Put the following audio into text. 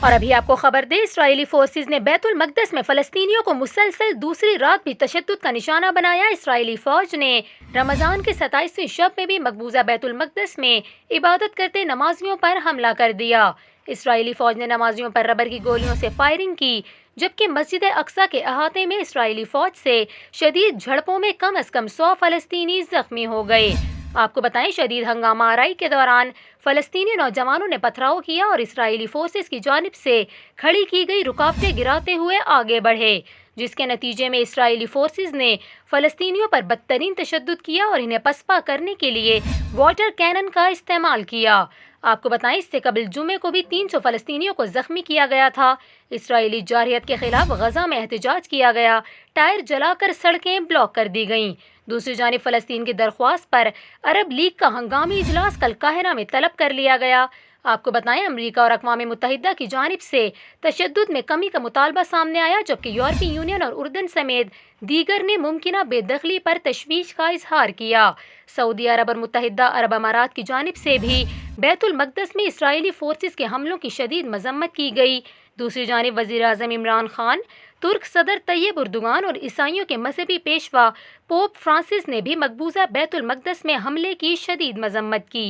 اور ابھی آپ کو خبر دیں، اسرائیلی فورسز نے بیت المقدس میں فلسطینیوں کو مسلسل دوسری رات بھی تشدد کا نشانہ بنایا۔ اسرائیلی فوج نے رمضان کے 27ویں شب میں بھی مقبوضہ بیت المقدس میں عبادت کرتے نمازیوں پر حملہ کر دیا۔ اسرائیلی فوج نے نمازیوں پر ربر کی گولیوں سے فائرنگ کی، جبکہ مسجد اقصیٰ کے احاطے میں اسرائیلی فوج سے شدید جھڑپوں میں کم از کم 100 فلسطینی زخمی ہو گئے۔ آپ کو بتائیں، شدید ہنگامہ آرائی کے دوران فلسطینی نوجوانوں نے پتھراؤ کیا اور اسرائیلی فورسز کی جانب سے کھڑی کی گئی رکاوٹیں گراتے ہوئے آگے بڑھے، جس کے نتیجے میں اسرائیلی فورسز نے فلسطینیوں پر بدترین تشدد کیا اور انہیں پسپا کرنے کے لیے واٹر کینن کا استعمال کیا۔ آپ کو بتائیں، اس سے قبل جمعے کو بھی 300 فلسطینیوں کو زخمی کیا گیا تھا۔ اسرائیلی جارحیت کے خلاف غزہ میں احتجاج کیا گیا، ٹائر جلا کر سڑکیں بلاک کر دی گئیں۔ دوسری جانب فلسطین کی درخواست پر عرب لیگ کا ہنگامی اجلاس کل قاہرہ میں طلب کر لیا گیا۔ آپ کو بتائیں، امریکہ اور اقوام متحدہ کی جانب سے تشدد میں کمی کا مطالبہ سامنے آیا، جبکہ یورپی یونین اور اردن سمیت دیگر نے ممکنہ بے دخلی پر تشویش کا اظہار کیا۔ سعودی عرب اور متحدہ عرب امارات کی جانب سے بھی بیت المقدس میں اسرائیلی فورسز کے حملوں کی شدید مذمت کی گئی۔ دوسری جانب وزیر اعظم عمران خان، ترک صدر طیب اردوغان اور عیسائیوں کے مذہبی پیشوا پوپ فرانسس نے بھی مقبوضہ بیت المقدس میں حملے کی شدید مذمت کی۔